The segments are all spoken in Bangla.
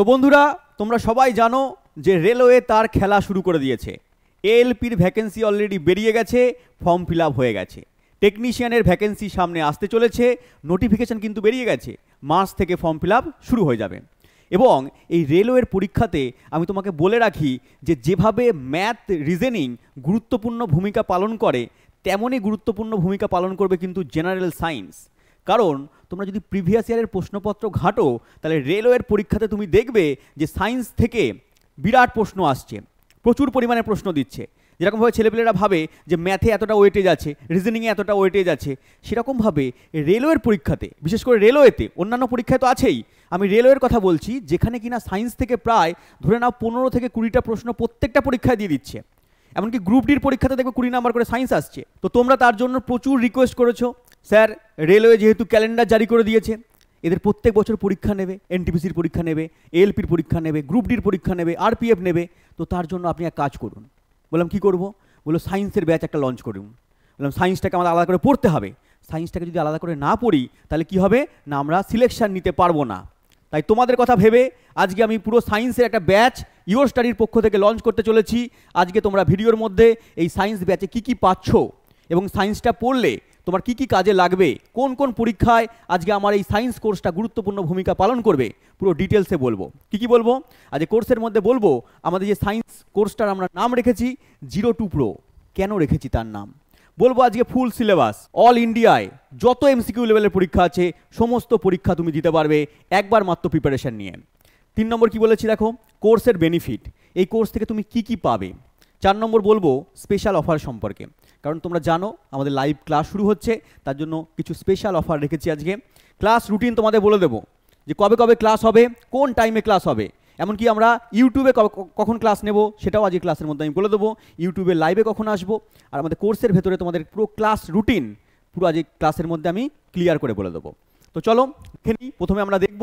তো বন্ধুরা, তোমরা সবাই জানো যে রেলওয়ে তার খেলা শুরু করে দিয়েছে। এএলপির ভ্যাকেন্সি অলরেডি বেরিয়ে গেছে, ফর্ম ফিল আপ হয়ে গেছে। টেকনিশিয়ানের ভ্যাকেন্সি সামনে আসতে চলেছে, নোটিফিকেশন কিন্তু বেরিয়ে গেছে, মার্চ থেকে ফর্ম ফিল আপ শুরু হয়ে যাবে। এবং এই রেলওয়ের পরীক্ষাতে আমি তোমাকে বলে রাখি যে যেভাবে ম্যাথ রিজনিং গুরুত্বপূর্ণ ভূমিকা পালন করে, তেমনই গুরুত্বপূর্ণ ভূমিকা পালন করবে কিন্তু জেনারেল সায়েন্স। কারণ তোমরা যদি প্রিভিয়াস ইয়ারের প্রশ্নপত্র ঘাটো, তাহলে রেলওয়ের পরীক্ষাতে তুমি দেখবে যে সায়েন্স থেকে বিরাট প্রশ্ন আসছে, প্রচুর পরিমাণে প্রশ্ন দিচ্ছে। যেরকমভাবে ছেলেপেলেরা ভাবে যে ম্যাথে এতটা ওয়েটেজ আছে, রিজনিংয়ে এতটা ওয়েটেজ আছে, সেরকমভাবে রেলওয়ের পরীক্ষাতে, বিশেষ করে রেলওয়েতে, অন্যান্য পরীক্ষায় তো আছেই, আমি রেলওয়ের কথা বলছি, যেখানে কিনা সায়েন্স থেকে প্রায় ধরে নাও 15 থেকে 20টা প্রশ্ন প্রত্যেকটা পরীক্ষায় দিয়ে দিচ্ছে। এমনকি গ্রুপ ডির পরীক্ষাতে দেখবে 20 নাম্বার করে সায়েন্স আসছে। তো তোমরা তার জন্য প্রচুর রিকোয়েস্ট করেছো, স্যার রেলওয়ে যেহেতু ক্যালেন্ডার জারি করে দিয়েছে, এদের প্রত্যেক বছর পরীক্ষা নেবে, এনটিপিসির পরীক্ষা নেবে, এএলপির পরীক্ষা নেবে, গ্রুপ ডির পরীক্ষা নেবে, আরপিএফ নেবে, তো তার জন্য আপনি এক কাজ করুন। বললাম কী করবো? বললো সায়েন্সের ব্যাচ একটা লঞ্চ করুন। বললাম সায়েন্সটাকে আমাদের আলাদা করে পড়তে হবে, সায়েন্সটাকে যদি আলাদা করে না পড়ি তাহলে কি হবে না, আমরা সিলেকশন নিতে পারবো না। তাই তোমাদের কথা ভেবে আজকে আমি পুরো সায়েন্সের একটা ব্যাচ ইওর স্টাডির পক্ষ থেকে লঞ্চ করতে চলেছি। আজকে তোমরা ভিডিওর মধ্যে এই সায়েন্স ব্যাচে কী কী পাচ্ছ এবং সায়েন্সটা পড়লে তোমার কি কি কাজে লাগবে, কোন কোন পরীক্ষায় আজকে আমার এই সায়েন্স কোর্সটা গুরুত্বপূর্ণ ভূমিকা পালন করবে, পুরো ডিটেলসে বলবো। কি বলবো? আজ কোর্সের মধ্যে বলবো আমাদের যে সায়েন্স কোর্সটার আমরা নাম রেখেছি 02 প্রো। কেন রেখেছি তার নাম বলবো। আজকে ফুল সিলেবাস, অল ইন্ডিয়ায় যত এমসিকিউ লেভেলের পরীক্ষা আছে সমস্ত পরীক্ষা তুমি দিতে পারবে একবার মাত্র প্রিপারেশন নিয়ে। 3 নম্বর কি বলেছি দেখো, কোর্সের বেনিফিট, এই কোর্স থেকে তুমি কি কি পাবে। 4 নম্বর বলবো স্পেশাল অফার সম্পর্কে, কারণ তোমরা জানো আমাদের লাইভ ক্লাস শুরু হচ্ছে, তার জন্য কিছু স্পেশাল অফার রেখেছি আজকে। ক্লাস রুটিন তোমাদের বলে দেবো যে কবে কবে ক্লাস হবে, কোন টাইমে ক্লাস হবে, এমনকি আমরা ইউটিউবে কখন ক্লাস নেব সেটাও আজকে ক্লাসের মধ্যে আমি বলে দেবো, ইউটিউবে লাইভে কখন আসবো, আর আমাদের কোর্সের ভেতরে তোমাদের পুরো ক্লাস রুটিন পুরো আজকে ক্লাসের মধ্যে আমি ক্লিয়ার করে বলে দেবো। তো চলো এখানে প্রথমে আমরা দেখব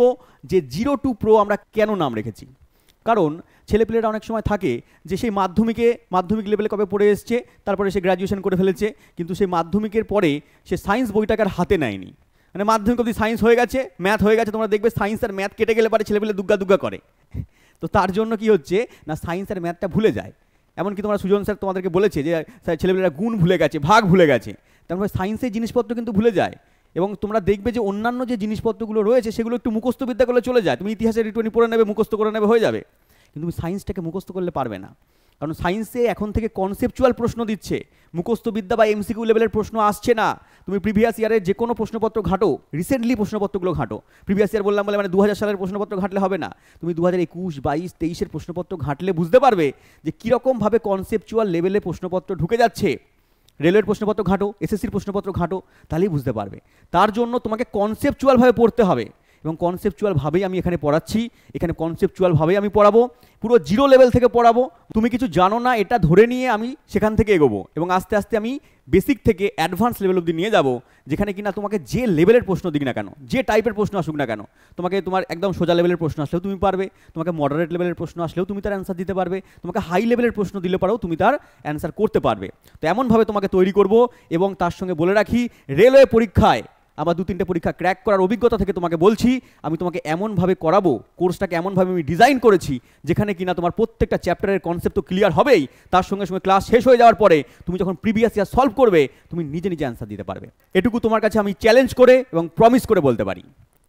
যে 02 প্রো আমরা কেন নাম রেখেছি। কারণ ছেলেপেলেরা অনেক সময় থাকে যে সেই মাধ্যমিক লেভেলে কবে পড়ে এসছে, তারপরে সে গ্র্যাজুয়েশন করে ফেলেছে, কিন্তু সেই মাধ্যমিকের পরে সে সায়েন্স বইটাকে আর হাতে নেয়নি। মানে মাধ্যমিক অবধি সায়েন্স হয়ে গেছে, ম্যাথ হয়ে গেছে, তোমরা দেখবে সায়েন্স আর ম্যাথ কেটে গেলে পারে ছেলেপেলে দুগ্গা করে। তো তার জন্য কি হচ্ছে না, সায়েন্স আর ম্যাথটা ভুলে যায়। এমনকি তোমরা সুজন স্যার তোমাদেরকে বলেছে যে ছেলেপেলেরা গুণ ভুলে গেছে, ভাগ ভুলে গেছে, তারপরে সায়েন্সের জিনিসপত্র কিন্তু ভুলে যায়। এবং তোমরা দেখবে যে অন্যান্য যে জিনিসপত্রগুলো রয়েছে সেগুলো একটু মুখস্থ বিদ্যা করলে চলে যায়, তুমি ইতিহাসের রিটুনি পড়ে নেবে, মুখস্থ করে নেবে, হয়ে যাবে। কিন্তু তুমি সায়েন্সটাকে মুখস্থ করলে পারবে না, কারণ সায়েন্সে এখন থেকে কনসেপচুয়াল প্রশ্ন দিচ্ছে, মুখস্থ বিদ্যা বা এমসিকিউ লেভেলের প্রশ্ন আসছে না। তুমি প্রিভিয়াস ইয়ারের যে কোনো প্রশ্নপত্র ঘাটো, রিসেন্টলি প্রশ্নপত্রগুলো ঘাটো। প্রিভিয়াস ইয়ার বললাম বলে মানে 2000 সালের প্রশ্নপত্র ঘাটলে হবে না, তুমি 2021, 22, 23-এর প্রশ্নপত্র ঘাটলে বুঝতে পারবে যে কীরকমভাবে কনসেপচুয়াল লেভেলে প্রশ্নপত্র ঢুকে যাচ্ছে। রেলওয়ের প্রশ্নপত্র ঘাটো, এসএসসির প্রশ্নপত্র ঘাটো, তাহলেই বুঝতে পারবে। তার জন্য তোমাকে কনসেপচুয়ালভাবে পড়তে হবে, এবং কনসেপচুয়ালভাবেই আমি এখানে পড়াচ্ছি। এখানে কনসেপচুয়ালভাবেই আমি পড়াবো, পুরো 0 লেভেল থেকে পড়াবো। তুমি কিছু জানো না এটা ধরে নিয়ে আমি সেখান থেকে এগোবো, এবং আস্তে আস্তে আমি বেসিক থেকে অ্যাডভান্স লেভেল অবধি নিয়ে যাব, যেখানে কিনা তোমাকে যে লেভেলের প্রশ্ন দিক না কেন, যে টাইপের প্রশ্ন আসুক না কেন, তোমার একদম সোজা লেভেলের প্রশ্ন আসলেও তুমি পারবে, তোমাকে মডারেট লেভেলের প্রশ্ন আসলেও তুমি তার অ্যান্সার দিতে পারবে, তোমাকে হাই লেভেলের প্রশ্ন দিলে পারেও তুমি তার অ্যান্সার করতে পারবে। তো এমনভাবে তোমাকে তৈরি করব। এবং তার সঙ্গে বলে রাখি, রেলওয়ে পরীক্ষায় আবার 2-3টে পরীক্ষা ক্র্যাক করার অভিজ্ঞতা থেকে তোমাকে বলছি, আমি তোমাকে এমনভাবে করাবো, কোর্সটাকে এমনভাবে আমি ডিজাইন করেছি যেখানে কিনা তোমার প্রত্যেকটা চ্যাপ্টারের কনসেপ্ট তো ক্লিয়ার হবেই, তার সঙ্গে সঙ্গে ক্লাস শেষ হয়ে যাওয়ার পরে তুমি যখন প্রিভিয়াস ইয়ার সলভ করবে তুমি নিজে অ্যান্সার দিতে পারবে। এটুকু তোমার কাছে আমি চ্যালেঞ্জ করে এবং প্রমিস করে বলতে পারি।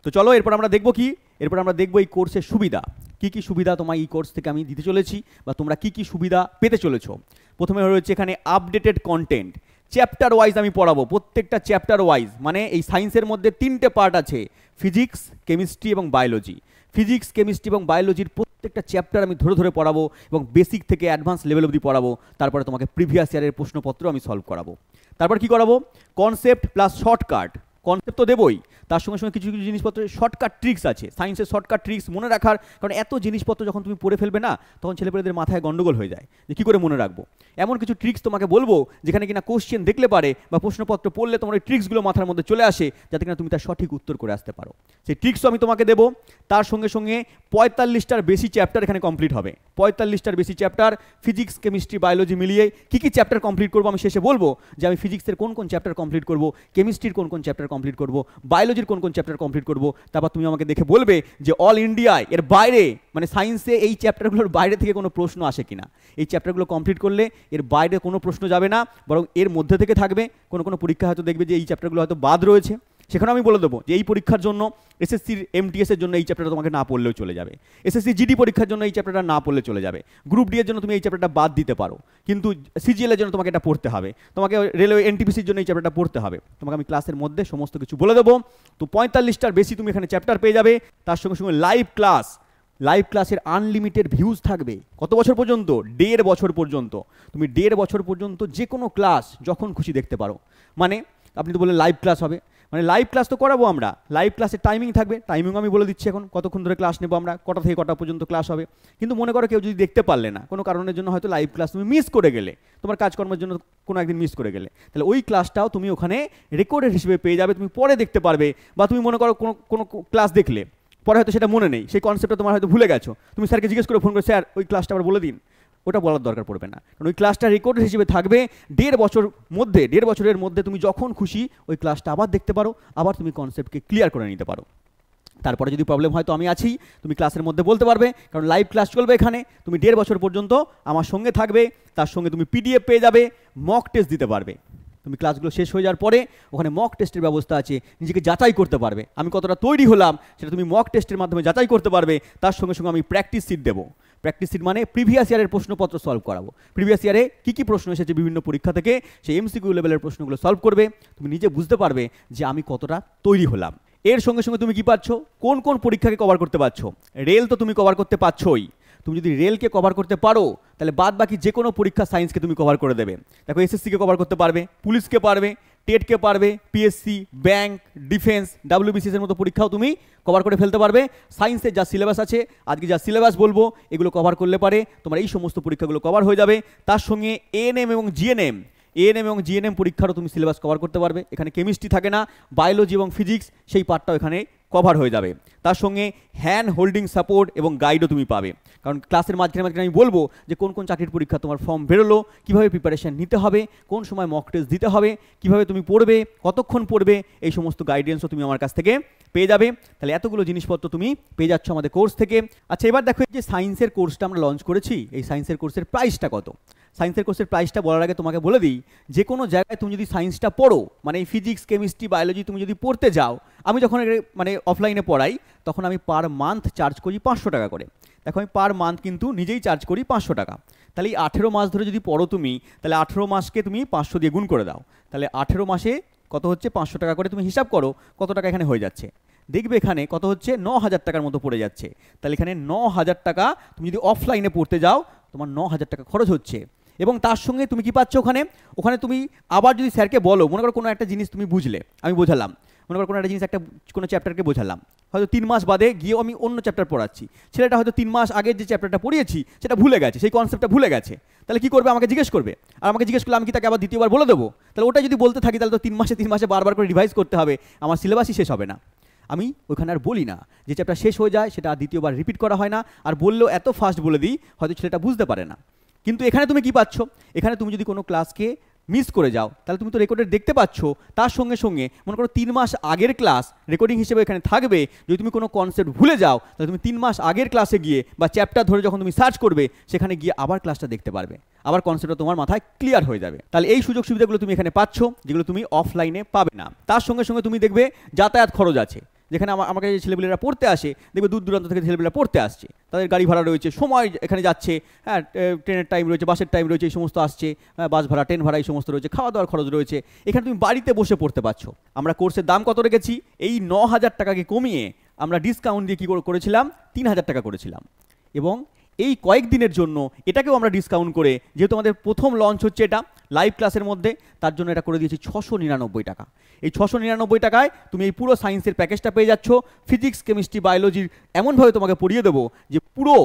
তো চলো এরপর আমরা দেখবো কি, এরপর আমরা দেখবো এই কোর্সের সুবিধা, কি সুবিধা তোমার এই কোর্স থেকে আমি দিতে চলেছি, বা তোমরা কি সুবিধা পেতে চলেছো। প্রথমে রয়েছে এখানে আপডেটেড কন্টেন্ট, চ্যাপ্টার ওয়াইজ আমি পড়াবো, প্রত্যেকটা চ্যাপ্টার ওয়াইজ। মানে এই সায়েন্সের মধ্যে 3টে পার্ট আছে, ফিজিক্স, কেমিস্ট্রি এবং বায়োলজি। ফিজিক্স, কেমিস্ট্রি এবং বায়োলজির প্রত্যেকটা চ্যাপ্টার আমি ধরে ধরে পড়াবো, এবং বেসিক থেকে অ্যাডভান্স লেভেল অবধি পড়াবো। তারপরে তোমাকে প্রিভিয়াস ইয়ারের প্রশ্নপত্র আমি সলভ করাবো। তারপর কি করাবো, কনসেপ্ট প্লাস শর্টকাট। কনসেপ্ট তো দেবই, তার সঙ্গে সঙ্গে কিছু জিনিসপত্রের শর্টকাট ট্রিক্স আছে, সায়েন্সের শর্টকাট ট্রিক্স মনে রাখার, কারণ এত জিনিসপত্র যখন তুমি পড়ে ফেলবে না, তখন ছেলেপেলেদের মাথায় গন্ডগোল হয়ে যায় যে কী করে মনে রাখবো। এমন কিছু ট্রিক্স তোমাকে বলবো যেখানে কিনা কোশ্চেন দেখলে পারে বা প্রশ্নপত্র পড়লে তোমার এই ট্রিক্সগুলো মাথার মধ্যে চলে আসে, যাতে কিনা তুমি তার সঠিক উত্তর করে আসতে পারো। সেই ট্রিক্সও আমি তোমাকে দেবো। তার সঙ্গে সঙ্গে 45টার বেশি চ্যাপ্টার এখানে কমপ্লিট হবে। 45টার বেশি চ্যাপ্টার, ফিজিক্স, কেমিস্ট্রি, বায়োলজি মিলিয়ে কী চ্যাপ্টার কমপ্লিট করবো আমি শেষে বলবো, যে আমি ফিজিক্সের কোন চ্যাপ্টার কমপ্লিট করবো, কেমিস্ট্রির কোন চ্যাপ্টার কমপ্লিট করব, বায়োলজির কোন কোন চ্যাপ্টার কমপ্লিট করব, তারপর তুমি আমাকে দেখে বলবে যে অল ইন্ডিয়ায় এর বাইরে মানে সায়েন্সে এই চ্যাপ্টারগুলোর বাইরে থেকে কোনো প্রশ্ন আসে কিনা। এই চ্যাপ্টারগুলো কমপ্লিট করলে এর বাইরে কোনো প্রশ্ন যাবে না, বরং এর মধ্যে থেকে থাকবে। কোনো কোনো পরীক্ষা হয়তো দেখবে যে এই চ্যাপ্টারগুলো হয়তো বাদ রয়েছে, সেখানে আমি বলে দেবো যে এই পরীক্ষার জন্য এসএসসির MTS এর জন্য এই চ্যাপ্টারটা তোমাকে না পড়লেও চলে যাবে, এসএসসি জিডি পরীক্ষার জন্য এই চ্যাপ্টারটা না পড়লে চলে যাবে, গ্রুপ ডি এর জন্য তুমি এই চ্যাপ্টারটা বাদ দিতে পারো, কিন্তু CGL এর জন্য তোমাকে এটা পড়তে হবে, তোমাকে রেলওয়ে NTPCর জন্য এই চ্যাপ্টারটা পড়তে হবে। তোমাকে আমি ক্লাসের মধ্যে সমস্ত কিছু বলে দেবো। তো 45টার বেশি তুমি এখানে চ্যাপ্টার পেয়ে যাবে, তার সঙ্গে সঙ্গে লাইভ ক্লাসের আনলিমিটেড ভিউজ থাকবে। কত বছর পর্যন্ত? 1.5 বছর পর্যন্ত। তুমি 1.5 বছর পর্যন্ত যে কোনো ক্লাস যখন খুশি দেখতে পারো। মানে আপনি তো বললেন লাইভ ক্লাস হবে, মানে লাইভ ক্লাস তো করাবো আমরা, লাইভ ক্লাসের টাইমিং থাকবে, টাইমিং আমি বলে দিচ্ছি এখন কতক্ষণ ধরে ক্লাস নেবো আমরা, কটা থেকে কটা পর্যন্ত ক্লাস হবে। কিন্তু মনে করো কেউ যদি দেখতে পারলে না, কোনো কারণের জন্য হয়তো লাইভ ক্লাস তুমি মিস করে গেলে, তোমার কাজকর্মের জন্য কোনো একদিন মিস করে গেলে, তাহলে ওই ক্লাসটাও তুমি ওখানে রেকর্ডেড হিসেবে পেয়ে যাবে, তুমি পরে দেখতে পারবে। বা তুমি মনে করো কোনো ক্লাস দেখলে পরে হয়তো সেটা মনে নেই, সেই কনসেপ্টটা তোমার হয়তো ভুলে গেছো, তুমি স্যারকে জিজ্ঞেস করে ফোন করে, স্যার ওই ক্লাসটা আবার বলে দিন, ওটা বলার দরকার পড়বে না, কারণ ওই ক্লাসটা রেকর্ড হিসেবে থাকবে। 1.5 বছরের মধ্যে তুমি যখন খুশি ওই ক্লাসটা আবার দেখতে পারো, আবার তুমি কনসেপ্টকে ক্লিয়ার করে নিতে পারো। তারপরে যদি প্রবলেম হয় তো আমি আছি, তুমি ক্লাসের মধ্যে বলতে পারবে, কারণ লাইভ ক্লাস চলবে এখানে। তুমি 1.5 বছর পর্যন্ত আমার সঙ্গে থাকবে, তার সঙ্গে তুমি PDF পেয়ে যাবে, মক টেস্ট দিতে পারবে। তুমি ক্লাসগুলো শেষ হয়ে যাওয়ার পরে ওখানে মক টেস্টের ব্যবস্থা আছে, নিজেকে যাচাই করতে পারবে আমি কতটা তৈরি হলাম, সেটা তুমি মক টেস্টের মাধ্যমে যাচাই করতে পারবে। তার সঙ্গে সঙ্গে আমি প্র্যাকটিস সিট দেবো। প্র্যাকটিস সিট মানে প্রিভিয়াস ইয়ারের প্রশ্নপত্র সলভ করাবো। প্রিভিয়াস ইয়ারে কী প্রশ্ন এসেছে বিভিন্ন পরীক্ষা থেকে, সেই MCQ লেভেলের প্রশ্নগুলো সলভ করবে। তুমি নিজে বুঝতে পারবে যে আমি কতটা তৈরি হলাম। এর সঙ্গে সঙ্গে তুমি কি পাচ্ছ, কোন কোন পরীক্ষাকে কভার করতে পারছো। রেল তো তুমি কভার করতে পারছোই, তুমি যদি রেলকে কভার করতে পারো তাহলে বাদ বাকি যে কোনো পরীক্ষা সায়েন্সকে তুমি কভার করে দেবে। দেখো SSCকে কভার করতে পারবে, পুলিশকে পারবে, টেটকে পারবে, PSC, ব্যাংক, ডিফেন্স, WBCS এর মতো পরীক্ষাও তুমি কভার করে ফেলতে পারবে। সায়েন্সের যা সিলেবাস আছে, আজকে যা সিলেবাস বলবো এগুলো কভার করলে পারে তোমার এই সমস্ত পরীক্ষাগুলো কভার হয়ে যাবে। তার সঙ্গে ANM এবং GNM পরীক্ষারও তুমি সিলেবাস কভার করতে পারবে। এখানে কেমিস্ট্রি থাকে না, বায়োলজি এবং ফিজিক্স সেই পার্টটাও এখানে কভার হয়ে যাবে। তার সঙ্গে হ্যান্ড হোল্ডিং সাপোর্ট এবং গাইডও তুমি পাবে, কারণ ক্লাসের মাঝখানে আমি বলবো যে কোন কোন চাকরির পরীক্ষা তোমার ফর্ম বেরোলো, কীভাবে প্রিপারেশন নিতে হবে, কোন সময় মক টেস্ট দিতে হবে, কীভাবে তুমি পড়বে, কতক্ষণ পড়বে, এই সমস্ত গাইডেন্সও তুমি আমার কাছ থেকে পেয়ে যাবে। তাহলে এতগুলো জিনিসপত্র তুমি পেয়ে যাচ্ছ আমাদের কোর্স থেকে। আচ্ছা, এবার দেখো যে সায়েন্সের কোর্সটা আমরা লঞ্চ করেছি, এই সায়েন্সের কোর্সের প্রাইসটা কত। সায়েন্সের কোর্সের প্রাইসটা বলার আগে তোমাকে বলে দিই, যে কোনো জায়গায় তুমি যদি সায়েন্সটা পড়ো, মানে এই ফিজিক্স, কেমিস্ট্রি, বায়োলজি তুমি যদি পড়তে যাও, আমি যখন মানে অফলাইনে পড়াই তখন আমি পার মান্থ চার্জ করি 500 টাকা করে। দেখো আমি পার মান্থ কিন্তু নিজেই চার্জ করি 500 টাকা। তাহলে এই 18 মাস ধরে যদি পড়ো তুমি, তাহলে 18 মাসকে তুমি 500 দিয়ে গুণ করে দাও, তাহলে 18 মাসে কত হচ্ছে 500 টাকা করে তুমি হিসাব করো কত টাকা এখানে হয়ে যাচ্ছে। দেখবে এখানে কত হচ্ছে 9,000 টাকার মতো পড়ে যাচ্ছে। তাহলে এখানে 9,000 টাকা তুমি যদি অফলাইনে পড়তে যাও তোমার 9,000 টাকা খরচ হচ্ছে। এবং তার সঙ্গে তুমি কি পাচ্ছ ওখানে তুমি আবার যদি স্যারকে বলো, মনে করো কোনো একটা জিনিস তুমি বুঝলে, আমি বোঝালাম, মনে করো কোনো একটা জিনিস কোনো চ্যাপ্টারকে বোঝালাম, হয়তো 3 মাস বাদে গিয়েও আমি অন্য চ্যাপ্টার পড়াচ্ছি, ছেলেটা হয়তো 3 মাস আগের যে চ্যাপ্টারটা পড়িয়েছি সেটা ভুলে গেছে, সেই কনসেপ্টটা ভুলে গেছে। তাহলে কি করবে, আমাকে জিজ্ঞেস করবে, আর আমাকে জিজ্ঞেস করলে আমি কি তাকে আবার দ্বিতীয়বার বলে দেবো? তাহলে ওটা যদি বলতে থাকি তাহলে তো 3 মাসে বারবার করে রিভাইজ করতে হবে, আমার সিলেবাসই শেষ হবে না। আমি ওইখানে আর বলি না, যে চ্যাপ্টার শেষ হয়ে যায় সেটা দ্বিতীয়বার রিপিট করা হয় না, আর বললেও এত ফাস্ট বলে দিই হয়তো ছেলেটা বুঝতে পারে না। কিন্তু এখানে তুমি কি পাচ্ছ, এখানে তুমি যদি কোনো ক্লাসকে মিস করে যাও তাহলে তুমি তো রেকর্ডেড দেখতে পাচ্ছ, তার সঙ্গে সঙ্গে মনে করো 3 মাস আগের ক্লাস রেকর্ডিং হিসেবে এখানে থাকবে। যদি তুমি কোনো কনসেপ্ট ভুলে যাও তাহলে তুমি 3 মাস আগের ক্লাসে গিয়ে বা চ্যাপ্টার ধরে যখন তুমি সার্চ করবে সেখানে গিয়ে আবার ক্লাসটা দেখতে পারবে, আবার কনসেপ্টটা তোমার মাথায় ক্লিয়ার হয়ে যাবে। তাহলে এই সুযোগ সুবিধাগুলো তুমি এখানে পাচ্ছ, যেগুলো তুমি অফলাইনে পাবে না। তার সঙ্গে সঙ্গে তুমি দেখবে যাতায়াত খরচ আছে, যেখানে আমাকে যে ছেলেপেলেরা পড়তে আসে, দেখবে দূর দূরান্ত থেকে ছেলেপেলেরা পড়তে আসছে, তাদের গাড়ি ভাড়া রয়েছে, সময় এখানে যাচ্ছে, হ্যাঁ ট্রেনের টাইম রয়েছে, বাসের টাইম রয়েছে, এই সমস্ত আসছে, বাস ভাড়া, ট্রেন ভাড়া এই সমস্ত রয়েছে, খাওয়া দাওয়ার খরচ রয়েছে। এখানে তুমি বাড়িতে বসে পড়তে পারছো। আমরা কোর্সের দাম কত রেখেছি, এই 9,000 টাকাকে কমিয়ে আমরা ডিসকাউন্ট দিয়ে কী করেছিলাম, 3,000 টাকা করেছিলাম। এবং এই কয়েকদিনের জন্য এটাকেও আমরা ডিসকাউন্ট করে, যেহেতু আমাদের প্রথম লঞ্চ হচ্ছে এটা লাইভ ক্লাসের মধ্যে, তার জন্য এটা করে দিয়েছি 699 টাকা। এই 699 টাকায় তুমি এই পুরো সায়েন্সের প্যাকেজটা পেয়ে যাচ্ছ। ফিজিক্স, কেমিস্ট্রি, বায়োলজির এমনভাবে তোমাকে পড়িয়ে দেবো যে পুরো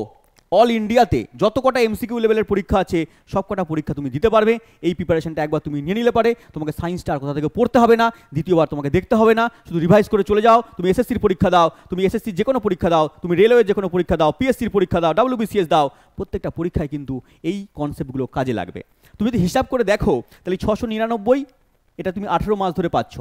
অল ইন্ডিয়াতে যত কটা MCQ লেভেলের পরীক্ষা আছে সব কটা পরীক্ষা তুমি দিতে পারবে। এই প্রিপারেশনটা একবার তুমি নিয়ে নিলে পারে, তোমাকে সায়েন্সটা আর কোথা থেকে পড়তে হবে না, দ্বিতীয়বার তোমাকে দেখতে হবে না, শুধু রিভাইজ করে চলে যাও। তুমি SSCর পরীক্ষা দাও, তুমি SSCর যে কোনো পরীক্ষা দাও, তুমি রেলওয়ের যে কোনো পরীক্ষা দাও, PSCর পরীক্ষা দাও, WBCS দাও, প্রত্যেকটা পরীক্ষায় কিন্তু এই কনসেপ্টগুলো কাজে লাগবে। তুমি যদি হিসাব করে দেখো তাহলে 699 এটা তুমি 18 মাস ধরে পাচ্ছ,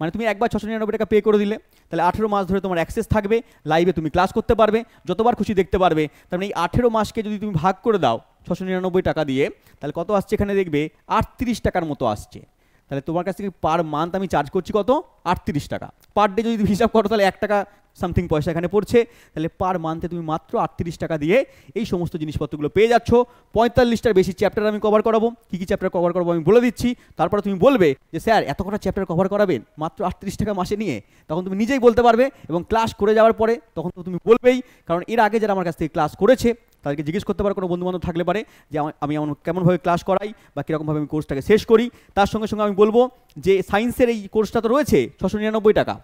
মানে তুমি একবার 699 টাকা পে করে দিলে, তাহলে 18 মাস ধরে তোমার অ্যাক্সেস থাকবে, লাইভে তুমি ক্লাস করতে পারবে, যতবার খুশি দেখতে পারবে। তার মানে এই 18 মাসকে যদি তুমি ভাগ করে দাও 699 টাকা দিয়ে, তাহলে কত আসছে এখানে দেখবে 38 টাকার মতো আসছে। তাহলে তোমার কাছ থেকে পার মান্থ আমি চার্জ করছি কত, 38 টাকা। পার ডে যদি হিসাব করো তাহলে 1 টাকা সামথিং পয়সা এখানে পড়ছে। তাহলে পার মান্থে তুমি মাত্র 38 টাকা দিয়ে এই সমস্ত জিনিসপত্রগুলো পেয়ে যাচ্ছ। 45টার বেশি চ্যাপ্টার আমি কভার করাবো। কী কী চ্যাপ্টার কভার করবো আমি বলে দিচ্ছি, তারপরে তুমি বলবে যে স্যার এত কটা চ্যাপ্টার কভার করাবেন মাত্র 38 টাকা মাসে নিয়ে, তখন তুমি নিজেই বলতে পারবে। এবং ক্লাস করে যাওয়ার পরে তখন তো তুমি বলবেই, কারণ এর আগে যারা আমার কাছ থেকে ক্লাস করেছে তাদেরকে জিজ্ঞেস করতে পারো, কোনো বন্ধুবান্ধব থাকলে পারে যে আমি কেমনভাবে ক্লাস করাই বা কীরকমভাবে আমি কোর্সটাকে শেষ করি। তার সঙ্গে সঙ্গে আমি বলবো যে সায়েন্সের এই কোর্সটা তো রয়েছে 699 টাকা।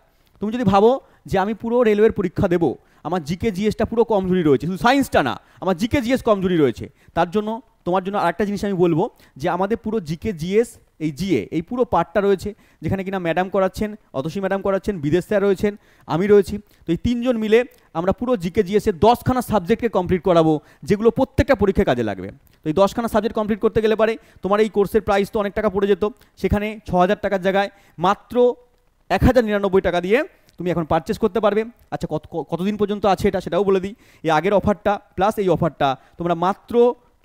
তুমি যদি ভাবো যে আমি পুরো রেলওয়ের পরীক্ষা দেবো, আমার জিকে জিএসটা পুরো কমজোরি রয়েছে, শুধু সায়েন্সটা না আমার জিকে জিএস কমজোরি রয়েছে, তার জন্য তোমার জন্য আরেকটা জিনিস আমি বলবো যে আমাদের পুরো জিকে জিএস এই জিএ এই পুরো পার্টটা রয়েছে, যেখানে কিনা ম্যাডাম করাচ্ছেন, অতসী ম্যাডাম করাচ্ছেন, বিদেশ স্যার রয়েছেন, আমি রয়েছি। তো এই 3জন মিলে আমরা পুরো জিকে জিএসের 10খানা সাবজেক্টকে কমপ্লিট করাবো, যেগুলো প্রত্যেকটা পরীক্ষায় কাজে লাগবে। তো এই 10খানা সাবজেক্ট কমপ্লিট করতে গেলে পারে তোমার এই কোর্সের প্রাইস তো অনেক টাকা পড়ে যেত, সেখানে 6000 টাকার জায়গায় মাত্র 1099 টাকা দিয়ে তুমি এখন পারচেস করতে পারবে। আচ্ছা কতদিন পর্যন্ত আছে সেটাও বলে দিই। এই আগের অফারটা প্লাস এই অফারটা তোমরা মাত্র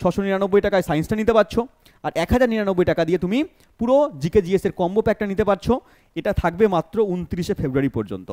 699 টাকায় সায়েন্সটা নিতে পারছো, আর 1099 টাকা দিয়ে তুমি পুরো জিকে জিএসের কম্বো প্যাকটা নিতে পারছো। এটা থাকবে মাত্র 29শে ফেব্রুয়ারি পর্যন্ত।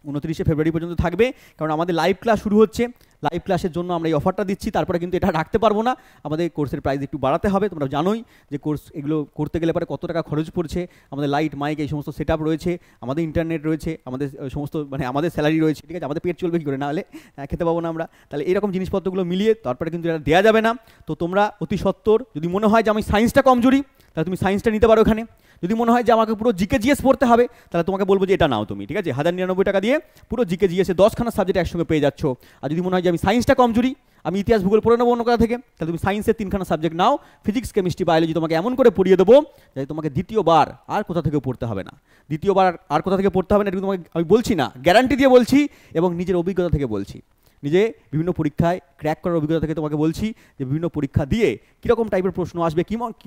29শে ফেব্রুয়ারি পর্যন্ত থাকবে, কারণ আমাদের লাইভ ক্লাস শুরু হচ্ছে। লাইভ ক্লাসের জন্য আমরা এই অফারটা দিচ্ছি, তারপরে কিন্তু এটা রাখতে পারবো না, আমাদের কোর্সের প্রাইস একটু বাড়াতে হবে। তোমরা জানোই যে কোর্স এগুলো করতে গেলে পরে কত টাকা খরচ পড়ছে। আমাদের লাইট মাইক এই সমস্ত সেট রয়েছে, আমাদের ইন্টারনেট রয়েছে, আমাদের সমস্ত মানে আমাদের স্যালারি রয়েছে, ঠিক আছে, আমাদের পেট চলবে কী করে, না হলে খেতে পাবো না আমরা। তাহলে এরকম জিনিসপত্রগুলো মিলিয়ে তারপরে কিন্তু এটা দেওয়া যাবে না। তো তোমরা অতি সত্বর, যদি মনে হয় যে আমি সায়েন্সটা কমজোরি, তাহলে তুমি সায়েন্সটা নিতে পারো এখানে। যদি মনে হয় যে আমাকে পুরো জিকে জিএস পড়তে হবে, তাহলে তোমাকে বলবো যে এটা নাও তুমি, ঠিক আছে, 1099 টাকা দিয়ে পুরো জিকে জিএসে 10খানা সাবজেক্ট একসঙ্গে পেয়ে যাচ্ছ। আর যদি মনে হয় যে আমি সায়েন্সটা কমজোরি, আমি ইতিহাস ভূগোল পড়ে নেবো অন্য কথা থেকে, তাহলে তুমি সায়েন্সের 3খানা সাবজেক্ট নাও, ফিজিক্স কেমিস্ট্রি বায়োলজি তোমাকে এমন করে পড়িয়ে দেবো যাতে তোমাকে দ্বিতীয়বার আর কোথা থেকে পড়তে হবে না। দ্বিতীয়বার আর কোথা থেকে পড়তে হবে না, এটা তোমাকে আমি বলছি না, গ্যারান্টি দিয়ে বলছি এবং নিজের অভিজ্ঞতা থেকে বলছি। নিজে বিভিন্ন পরীক্ষায় ক্র্যাক করার অভিজ্ঞতা থেকে তোমাকে বলছি যে বিভিন্ন পরীক্ষা দিয়ে কীরকম টাইপের প্রশ্ন আসবে,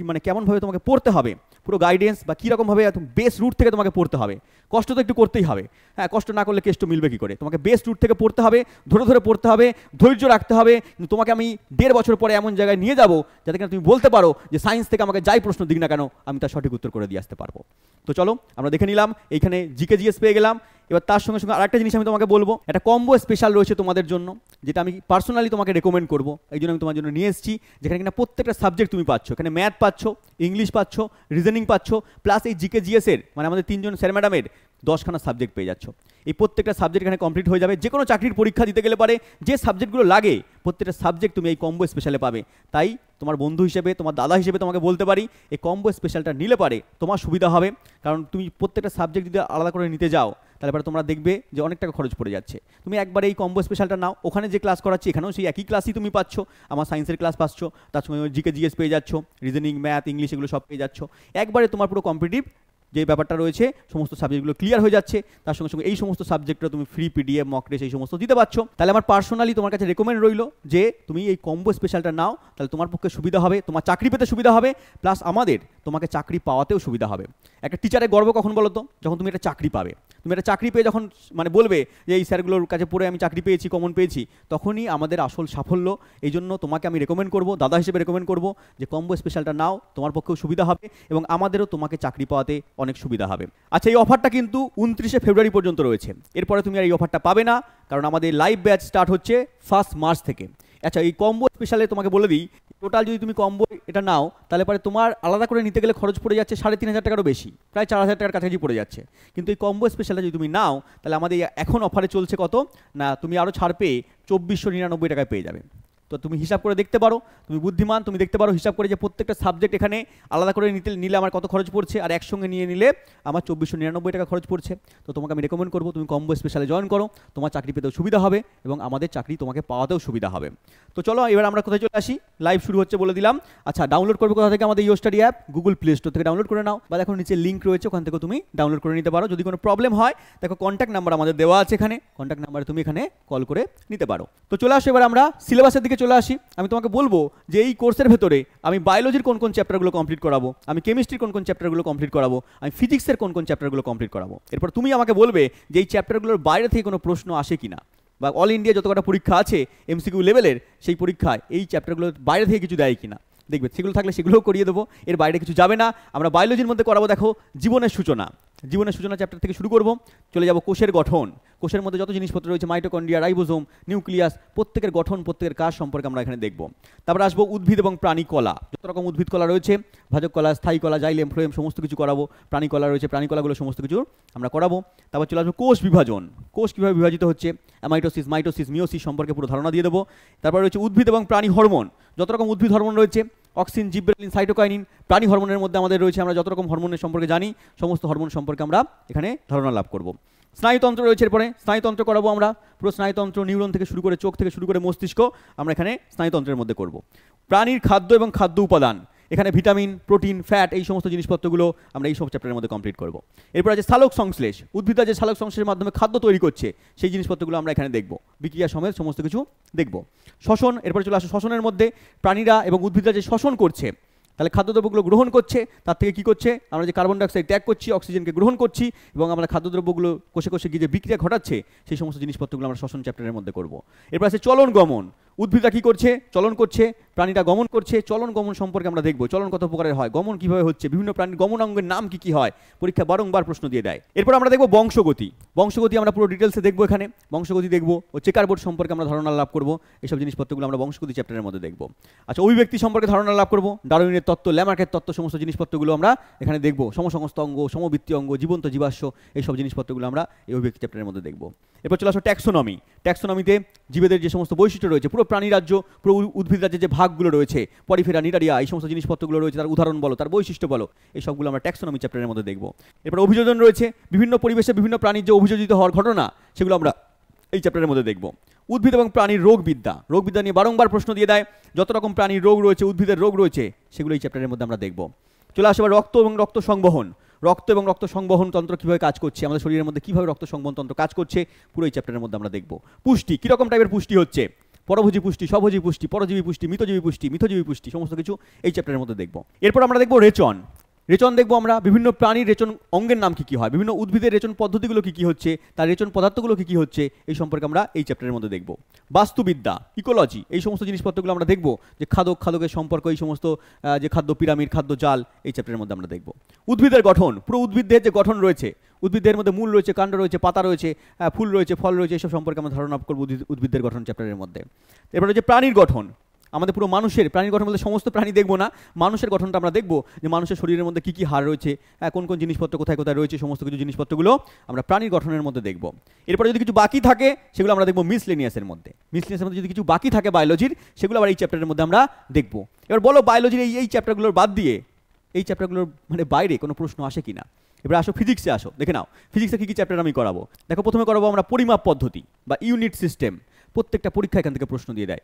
মানে কেমনভাবে তোমাকে পড়তে হবে, পুরো গাইডেন্স বা কীরকমভাবে বেস রুট থেকে তোমাকে পড়তে হবে। কষ্ট তো একটু করতেই হবে, হ্যাঁ, কষ্ট না করলে কেষ্ট মিলবে কী করে। তোমাকে বেস রুট থেকে পড়তে হবে, ধরে ধরে পড়তে হবে, ধৈর্য রাখতে হবে। কিন্তু তোমাকে আমি 1.5 বছর পরে এমন জায়গায় নিয়ে যাবো যাতে কিনা তুমি বলতে পারো যে সায়েন্স থেকে আমাকে যাই প্রশ্ন দিক না কেন আমি তার সঠিক উত্তর করে দিয়ে আসতে পারবো। তো চলো আমরা দেখে নিলাম, এইখানে জিকে জিএস পেয়ে গেলাম। এবার তার সঙ্গে সঙ্গে আরেকটা জিনিস আমি তোমাকে বলবো, একটা কম্বো স্পেশাল রয়েছে তোমাদের জন্য, যেটা আমি পার্সোনালি তোমাকে রেকমেন্ড করবো। এই জন্য আমি তোমার জন্য নিয়ে এসেছি, যেখানে কিনা প্রত্যেকটা সাবজেক্ট তুমি পাচ্ছ। এখানে ম্যাথ পাচ্ছ, ইংলিশ পাচ্ছ, রিজনিং পাচ্ছ, প্লাস এই জিকে জিএসের মানে আমাদের 3জন স্যার ম্যাডামের 10খানা সাবজেক্ট পেয়ে যাচ্ছ। এই প্রত্যেকটা সাবজেক্ট এখানে কমপ্লিট হয়ে যাবে। যে কোনো চাকরির পরীক্ষা দিতে গেলে পারে যে সাবজেক্টগুলো লাগে প্রত্যেকটা সাবজেক্ট তুমি এই কম্বো স্পেশালে পাবে। তাই তোমার বন্ধু হিসেবে, তোমার দাদা হিসেবে তোমাকে বলতে পারি, এই কম্বো স্পেশালটা নিলে পারে তোমার সুবিধা হবে। কারণ তুমি প্রত্যেকটা সাবজেক্ট যদি আলাদা করে নিতে যাও, তাহলে পরে তোমরা দেখবে যে অনেক টাকা খরচ পড়ে যাচ্ছে। তুমি একবার এই কম্বো স্পেশালটা নাও, ওখানে যে ক্লাস করাচ্ছি এখানেও সেই একই ক্লাসই তুমি পাচ্ছ, আমার সায়েন্সের ক্লাস পাচ্ছ, তার সঙ্গে জিকে জিএস পেয়ে যাচ্ছ, রিজনিং, ম্যাথ, ইংলিশ এগুলো সব পেয়ে যাচ্ছ। একবারে তোমার পুরো কম্পিটিটিভ যে ব্যাপারটা রয়েছে সমস্ত সাবজেক্টগুলো ক্লিয়ার হয়ে যাচ্ছে। তার সঙ্গে সঙ্গে এই সমস্ত সাবজেক্টটা তুমি ফ্রি পিডিএফ, মক টেস্ট এই সমস্ত দিতে পারছো। তাহলে আমার পার্সোনালি তোমার কাছে রেকমেন্ড রইল যে তুমি এই কম্বো স্পেশালটা নাও, তাহলে তোমার পক্ষে সুবিধা হবে, তোমার চাকরি পেতে সুবিধা হবে, প্লাস আমাদের তোমাকে চাকরি পাওয়াতেও সুবিধা হবে। একটা টিচারের গর্ব কখন বলো তো, যখন তুমি একটা চাকরি পাবে। তুমি একটা চাকরি পেয়ে যখন মানে বলবে যে এই স্যারগুলোর কাছে পড়ে আমি চাকরি পেয়েছি, কমন পেয়েছি, তখনই আমাদের আসল সাফল্য। এই জন্য তোমাকে আমি রেকমেন্ড করবো, দাদা হিসেবে রেকমেন্ড করবো যে কম্বো স্পেশালটা নাও, তোমার পক্ষেও সুবিধা হবে এবং আমাদেরও তোমাকে চাকরি পাওয়াতে অনেক সুবিধা হবে। আচ্ছা, এই অফারটা কিন্তু 29শে ফেব্রুয়ারি পর্যন্ত রয়েছে, এরপরে তুমি আর এই অফারটা পাবে না, কারণ আমাদের লাইভ ব্যাচ স্টার্ট হচ্ছে 1 মার্চ থেকে। আচ্ছা, এই কম্বো স্পেশালে তোমাকে বলে দিই, টোটাল যদি তুমি কম্বো এটা নাও, তাহলে পরে তোমার আলাদা করে নিতে গেলে খরচ পড়ে যাচ্ছে 3,500 টাকারও বেশি, প্রায় 4,000 টাকার কাছাকাছি পড়ে যাচ্ছে। কিন্তু এই কম্বো স্পেশালটা যদি তুমি নাও, তাহলে আমাদের এখন অফারে চলছে কত না, তুমি আরও ছাড় পেয়ে 2499 টাকায় পেয়ে যাবে। তো তুমি হিসাব করে দেখতে পারো, তুমি বুদ্ধিমান, তুমি দেখতে পারো হিসাব করে যে প্রত্যেকটা সাবজেক্ট এখানে আলাদা করে নিলে আমার কত খরচ পড়ছে, আর একসঙ্গে নিয়ে নিলে আমার 2499 টাকা খরচ পড়ছে। তো তোমাকে আমি রেকমেন্ড করবো তুমি কম্বো স্পেশালে জয়েন করো, তোমার চাকরি পেতেও সুবিধা হবে এবং আমাদের চাকরি তোমাকে পাওয়াতেও সুবিধা হবে। তো চলো এবার আমরা কোথায় চলে আসি, লাইভ শুরু হচ্ছে বলে দিলাম। আচ্ছা, ডাউনলোড করবে কোথা থেকে, আমাদের ইও study app Google play store থেকে ডাউনলোড করে নাও, বা দেখো নিচে লিঙ্ক রয়েছে, ওখান থেকে তুমি ডাউনলোড করে নিতে পারো। যদি কোনো প্রবলেম হয় দেখো কন্ট্যাক্ট নাম্বার আমাদের দেওয়া আছে, এখানে কন্ট্যাক্ট নাম্বারে তুমি এখানে কল করে নিতে পারো। তো চলে আসো এবার আমরা সিলেবাসের দিকে দিকে চলে আসি, আমি তোমাকে বলবো যে এই কোর্সের ভেতরে আমি বায়োলজির কোন কোন চ্যাপ্টারগুলো কমপ্লিট করাবো, আমি কেমিস্ট্রির কোন কোন চ্যাপ্টারগুলো কমপ্লিট করাবো, আমি ফিজিক্সের কোন কোন চ্যাপ্টারগুলো কমপ্লিট করাবো। এরপর তুমি আমাকে বলবে যে এই চ্যাপ্টারগুলোর বাইরে থেকে কোনো প্রশ্ন আসে কিনা, বা অল ইন্ডিয়া যত কটা পরীক্ষা আছে এমসিকিউ লেভেলের, সেই পরীক্ষায় এই চ্যাপ্টারগুলোর বাইরে থেকে কিছু দেয় কিনা। দেখবে সেগুলো থাকলে সেগুলোও করিয়ে দেবো, এর বাইরে কিছু যাবে না। আমরা বায়োলজির মধ্যে করাবো দেখো জীবনের সূচনা, জীবনের সূচনা চ্যাপ্টার থেকে শুরু করব, চলে যাব কোষের গঠন, কোষের মধ্যে যত জিনিসপত্র রয়েছে মাইটোকন্ড্রিয়া, রাইবোজোম, নিউক্লিয়াস, প্রত্যেকের গঠন প্রত্যেকের কাজ সম্পর্কে আমরা এখানে দেখব। তারপর আসবো উদ্ভিদ এবং প্রাণী কলা, যত রকম উদ্ভিদ কলা রয়েছে, ভাজক কলা, স্থায়ী কলা, জাইলেম, ফ্লোয়েম সমস্ত কিছু করাবো। প্রাণী কলা রয়েছে, প্রাণী কলাগুলো সমস্ত কিছু আমরা করাবো। তারপর চলে আসবো কোষ বিভাজন, কোষ কীভাবে বিভাজিত হচ্ছে, অ্যামাইটোসিস, মাইটোসিস, মিওসিস সম্পর্কে পুরো ধারণা দিয়ে দেবো। তারপর রয়েছে উদ্ভিদ এবং প্রাণী হরমোন, যত রকম উদ্ভিদ হরমোন রয়েছে, অক্সিন, জিব্রেলিন, সাইটোকাইনিন। প্রাণী হরমোনের মধ্যে আমাদের রয়েছে, আমরা যত রকম হরমোনের সম্পর্কে জানি সমস্ত হরমোন সম্পর্কে আমরা এখানে ধারণা লাভ করব। স্নায়ুতন্ত্র রয়েছে, এরপরে স্নায়ুতন্ত্র করাবো আমরা, পুরো স্নায়ুতন্ত্র, নিউরন থেকে শুরু করে চোখ থেকে শুরু করে মস্তিষ্ক আমরা এখানে স্নায়ুতন্ত্রের মধ্যে করব। প্রাণীর খাদ্য এবং খাদ্য উপাদান, এখানে ভিটামিন, প্রোটিন, ফ্যাট এই সমস্ত জিনিসপত্রগুলো আমরা এই সব চ্যাপ্টারের মধ্যে কমপ্লিট করব। এরপর আছে সালোক সংশ্লেষ, উদ্ভিদরা যে সালোক সংশ্লেষের মাধ্যমে খাদ্য তৈরি করছে সেই জিনিসপত্রগুলো আমরা এখানে দেখব, বিক্রিয়া সমেত সমস্ত কিছু দেখব। শ্বসন, এরপরে চলে আসে শ্বসনের মধ্যে, প্রাণীরা এবং উদ্ভিদরা যে শ্বসন করছে, তাহলে খাদ্যদ্রব্যগুলো গ্রহণ করছে, তার থেকে কী করছে, আমরা যে কার্বন ডাইঅক্সাইড ত্যাগ করছি, অক্সিজেনকে গ্রহণ করছি, এবং আমরা খাদ্যদ্রব্যগুলো কোষে কোষে গিয়ে যে বিক্রিয়া ঘটাচ্ছে সেই সমস্ত জিনিসপত্রগুলো আমরা শ্বসন চ্যাপ্টারের মধ্যে করব। এরপর আছে চলন গমন, উদ্ভিদরা কী করছে, চলন করছে, প্রাণীরা গমন করছে, চলন গমন সম্পর্কে আমরা দেখব, চলন কত প্রকারের হয়, গমন কীভাবে হচ্ছে, বিভিন্ন প্রাণীর গমন অঙ্গের নাম কী কী হয়, পরীক্ষা বারংবার প্রশ্ন দিয়ে দেয়। এরপর আমরা দেখব বংশগতি, বংশগতি আমরা পুরো ডিটেলসে দেখব, এখানে বংশগতি দেখব ও চেকার বোর্ড সম্পর্কে আমরা ধারণা লাভ করব, এইসব জিনিসপত্রগুলো আমরা বংশগতি চ্যাপ্টারের মধ্যে দেখব। আচ্ছা, অভিব্যক্তি সম্পর্কে ধারণা লাভ করব, ডারউইনের তত্ত্ব, ল্যামার্কের তত্ত্ব, সমস্ত জিনিসপত্রগুলো আমরা এখানে দেখব, সমসংস্থ অঙ্গ, সমবৃত্তি অঙ্গ, জীবন্ত জীবাশ্ম, এইসব জিনিসপত্রগুলো আমরা এই অভিব্যক্তি চ্যাপ্টারের মধ্যে দেখব। এরপর চলে আসো ট্যাক্সোনমি, ট্যাক্সোনমিতে জীবেদের যে সমস্ত বৈশিষ্ট্য রয়েছে, পুরো প্রাণী রাজ্য, পুরো উদ্ভিদ রাজ্যের যে ভাগগুলো রয়েছে, পরিফেরা, নিডারিয়া, এই সমস্ত জিনিসপত্রগুলো রয়েছে, তার উদাহরণ বলো, তার বৈশিষ্ট্য বলো, এই সবগুলো আমরা ট্যাক্সোনমি চ্যাপ্টারের মধ্যে দেখব। এরপর অভিযোজন রয়েছে, বিভিন্ন পরিবেশে বিভিন্ন প্রাণীর যে অভিযোজিত হওয়ার ঘটনা সেগুলো আমরা এই চ্যাপ্টারের মধ্যে দেখব। উদ্ভিদ এবং প্রাণীর রোগবিদ্যা, রোগবিদ্যা নিয়ে বারংবার প্রশ্ন দিয়ে দেয়, যত রকম প্রাণীর রোগ রয়েছে, উদ্ভিদের রোগ রয়েছে, সেগুলো এই চ্যাপ্টারের মধ্যে আমরা দেখব। চলে আসবে রক্ত এবং রক্ত সংবহন, রক্ত এবং রক্ত সংবহন তন্ত্র কীভাবে কাজ করছে, আমাদের শরীরের মধ্যে কীভাবে রক্ত সংবহন তন্ত্র কাজ করছে, পুরো এই চ্যাপ্টারের মধ্যে আমরা দেখব। পুষ্টি, কীরকম টাইপের পুষ্টি হচ্ছে, পরভোজী পুষ্টি, স্বভোজী পুষ্টি, পরজীবী পুষ্টি, মৃতজীবী পুষ্টি, মিথজীবী পুষ্টি, সমস্ত কিছু এই চ্যাপ্টারের মধ্যে দেখব। এরপর আমরা দেখব রেচন, রেচন দেখব আমরা, বিভিন্ন প্রাণীর রেচন অঙ্গের নাম কী কী হয়, বিভিন্ন উদ্ভিদের রেচন পদ্ধতিগুলো কী কী হচ্ছে, তার রেচন পদার্থগুলো কী কী হচ্ছে, এই সম্পর্কে আমরা এই চ্যাপ্টারের মধ্যে দেখব। বাস্তুবিদ্যা, ইকোলজি, এই সমস্ত জিনিসপত্রগুলো আমরা দেখব, যে খাদক খাদকের সম্পর্ক, এই সমস্ত যে খাদ্য পিরামিড, খাদ্য জাল, এই চ্যাপ্টারের মধ্যে আমরা দেখব। উদ্ভিদের গঠন, পুরো উদ্ভিদের যে গঠন রয়েছে, উদ্ভিদের মধ্যে মূল রয়েছে, কাণ্ড রয়েছে, পাতা রয়েছে, ফুল রয়েছে, ফল রয়েছে, এইসব সম্পর্কে আমরা ধারণা করব উদ্ভিদের গঠন চ্যাপ্টারের মধ্যে। এরপরে যে প্রাণীর গঠন, আমাদের পুরো মানুষের প্রাণীর গঠন বলতে সমস্ত প্রাণী দেখব না, মানুষের গঠনটা আমরা দেখব, যে মানুষের শরীরের মধ্যে কী কী হাড় রয়েছে, কোন কোন জিনিসপত্র কোথায় কোথায় রয়েছে, সমস্ত কিছু জিনিসপত্রগুলো আমরা প্রাণীর গঠনের মধ্যে দেখব। এরপরে যদি কিছু বাকি থাকে সেগুলো আমরা দেখব মিসলেনিয়াসের মধ্যে, মিসলেনিয়াসের মধ্যে যদি কিছু বাকি থাকে বায়োলজির, সেগুলো আবার এই চ্যাপ্টারের মধ্যে আমরা দেখব। এবার বলো বায়োলজির এই চ্যাপ্টারগুলোর বাদ দিয়ে এই চ্যাপ্টারগুলোর মানে বাইরে কোনো প্রশ্ন আসে কি না। এবার আসো ফিজিক্সে, আসো দেখে নাও ফিজিক্সে কী কী চ্যাপ্টার আমি করাবো। দেখো, প্রথমে করাবো আমরা পরিমাপ পদ্ধতি বা ইউনিট সিস্টেম, প্রত্যেকটা পরীক্ষা এখান থেকে প্রশ্ন দিয়ে দেয়,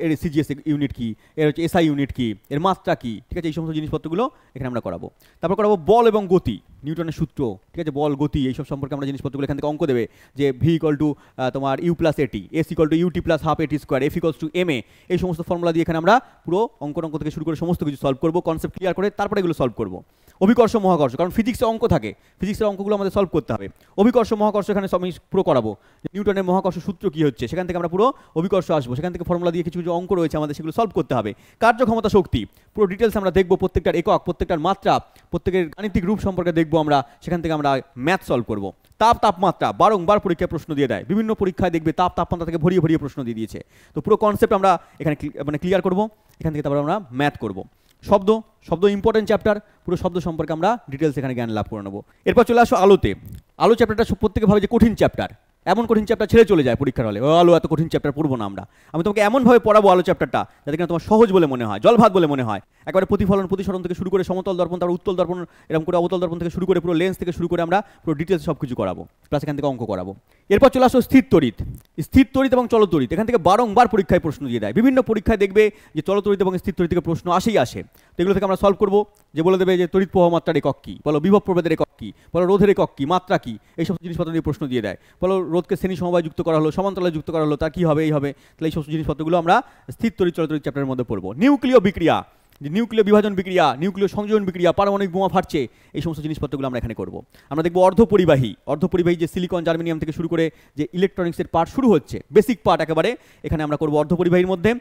এর সিজিএস ইউনিট কি, এর হচ্ছে এসআই ইউনিট কি, এর মাত্রা কি, ঠিক আছে, এই সমস্ত জিনিসপত্রগুলো এখানে আমরা করাবো। তারপর করাবো বল এবং গতি, নিউটনের সূত্র, ঠিক আছে, বল গতি এইসব সম্পর্কে আমরা জিনিসপত্রগুলো এখান থেকে অঙ্ক দেবে, যে ভি ইকুয়াল টু তোমার U plus A T, S equal to U T plus half A T square, F equals to M A, এই সমস্ত ফর্মুলা দিয়ে এখানে আমরা পুরো অঙ্ক থেকে শুরু করে সমস্ত কিছু সলভ করবো, কনসেপ্ট ক্লিয়ার করে তারপরে এগুলো সলভ করবো। অভিকর্ষ মহাকর্ষ, কারণ ফিজিক্সে অঙ্ক থাকে, ফিজিক্সের অঙ্কগুলো আমাদের সলভ করতে হবে। অভিকর্ষ মহাকর্ষ এখানে সব আমি পুরো করাবো, নিউটনের মহাকর্ষ সূত্র কী হচ্ছে সেখান থেকে আমরা পুরো অভিকর্ষ আসবো, সেখান থেকে ফর্মুলা দিয়ে কিছু কিছু অঙ্ক রয়েছে আমাদের, সেগুলো সলভ করতে হবে। কার্যক্ষমতা শক্তি পুরো ডিটেলস আমরা দেখবো, প্রত্যেকটার একক, প্রত্যেকটার মাত্রা, প্রত্যেকের গাণিতিক রূপ সম্পর্কে দেখবো আমরা, সেখান থেকে আমরা ম্যাথ সলভ করবো। তাপমাত্রা বারংবার পরীক্ষায় প্রশ্ন দিয়ে দেয়, বিভিন্ন পরীক্ষায় দেখবে তাপমাত্রা থেকে ভরিয়ে ভরিয়ে প্রশ্ন দিয়ে দিয়েছে, তো পুরো কনসেপ্ট আমরা এখানে মানে ক্লিয়ার করবো, এখান থেকে তারপর আমরা ম্যাথ করবো। শব্দ ইম্পর্টেন্ট চ্যাপ্টার, পুরো শব্দ সম্পর্কে আমরা ডিটেলস এখানে জ্ঞান লাভ করে নেবো। এরপর চলে আসো আলোতে, আলো চ্যাপ্টারটা প্রত্যেকে ভাবে যে কঠিন চ্যাপ্টার, এমন কঠিন চ্যাপ্টার ছেড়ে চলে যায় পরীক্ষার হলে, আলো এত কঠিন চ্যাপ্টার পড়বো না আমরা, আমি তোমাকে এমনভাবে পড়াবো আলো চ্যাপ্টারটা যাতে কিনা তোমার সহজ বলে মনে হয়, জলভাত বলে মনে হয়। একবারে প্রতিফলন প্রতিসরণ থেকে শুরু করে সমতল দর্পণ, তারপর উত্তল দর্পণ, এরকম করে অবতল দর্পণ থেকে শুরু করে পুরো লেন্স থেকে শুরু করে আমরা পুরো ডিটেলস সব কিছু করাবো, প্লাস এখান থেকে অঙ্ক করাবো। এরপর চলে আসো স্থির তড়িৎ, স্থির তড়িৎ এবং চলতড়িৎ, এখান থেকে বারংবার পরীক্ষায় প্রশ্ন দিয়ে দেয়, বিভিন্ন পরীক্ষায় দেখবে যে চলতড়িৎ এবং স্থির তড়িৎ থেকে প্রশ্ন আসেই আসে। তো এগুলো থেকে আমরা সলভ করবো, যে বলে দেবে যে তড়িৎ প্রবাহ মাত্রার একক কী, বলো বিভব প্রভেদের একক কী, বলো রোধের একক কী, মাত্রা কী, এই সমস্ত জিনিসপত্র দিয়ে প্রশ্ন দিয়ে দেয়। বলো রোধকে শ্রেণী সমবায় যুক্ত করা হলো, সমান্তরালে যুক্ত করা হলো, তা কী হবে, এই হবে। তাহলে এই সমস্ত জিনিসপত্রগুলো আমরা স্থির তড়িৎ চল তড়িৎ চ্যাপ্টারের মধ্যে পড়বো। নিউক্লিয় বিক্রিয়া, যে নিউক্লিয় বিভাজন বিক্রিয়া, নিউক্লিয় সংযোজন বিক্রিয়া, পারমাণবিক বোমা ফাটছে, এই সমস্ত জিনিসপত্রগুলো আমরা এখানে করব। আমরা দেখব অর্ধপরিবাহী, অর্ধপরিবাহী যে সিলিকন জার্মেনিয়াম থেকে শুরু করে যে ইলেকট্রনিক্সের পার্ট শুরু হচ্ছে, বেসিক পার্ট একেবারে এখানে আমরা করব অর্ধপরিবাহীর মধ্যে।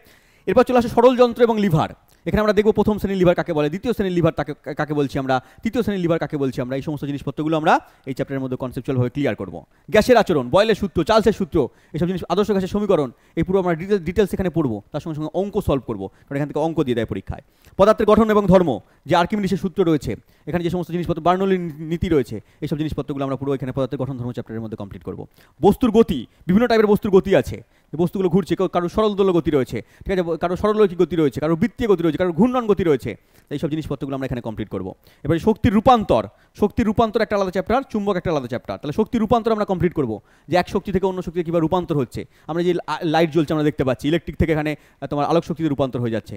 এরপর চলে আসে সরল যন্ত্র এবং লিভার। এখানে আমরা দেখব প্রথম শ্রেণীর লিভার কাকে বলে, দ্বিতীয় শ্রেণীর লিভার কাকে বলছি আমরা, তৃতীয় শ্রেণীর লিভার কাকে বলছি আমরা। এই সমস্ত জিনিসপত্রগুলো আমরা এই চ্যাপ্টারের মধ্যে কনসেপচুয়ালভাবে ক্লিয়ার করব। গ্যাসের আচরণ, বয়েলের সূত্র, চার্লসের সূত্র, এইসব জিনিস, আদর্শ গ্যাসের সমীকরণ, এই পুরো আমরা ডিটেলস এখানে পড়বো। তার সঙ্গে সঙ্গে অঙ্ক সলভ করবো, কারণ এখান থেকে অঙ্ক দিয়ে দেয় পরীক্ষায়। পদার্থের গঠন এবং ধর্ম, যে আর্কিমিডিসের সূত্র রয়েছে, এখানে যে সমস্ত জিনিসপত্র, বার্নৌলির নীতি রয়েছে, এইসব জিনিসপত্রগুলো আমরা পুরো এখানে পদার্থের গঠন ধর্ম চ্যাপ্টারের মধ্যে কমপ্লিট করব। বস্তুর গতি, বিভিন্ন টাইপের বস্তুর গতি আছে, বস্তুগুলো ঘুরছে, কারোর সরল দোলক গতি রয়েছে, ঠিক আছে, কারোর সরলরৈখিক গতি রয়েছে, কারোর বৃত্তীয় গতি রয়েছে, কারোর ঘূর্ণন গতি রয়েছে। এইসব জিনিসপত্রগুলো আমরা এখানে কমপ্লিট করব। এবারে শক্তির রূপান্তর, শক্তির রূপান্তর একটা আলাদা চ্যাপ্টার, চুম্বক একটা আলাদা চ্যাপ্টার। তাহলে শক্তির রূপান্তর আমরা কমপ্লিট করব, যে এক শক্তি থেকে অন্য শক্তিতে কীভাবে রূপান্তর হচ্ছে। আমরা যে লাইট জ্বলছে আমরা দেখতে পাচ্ছি, ইলেকট্রিক থেকে এখানে তোমার আলোক শক্তিতে রূপান্তর হয়ে যাচ্ছে,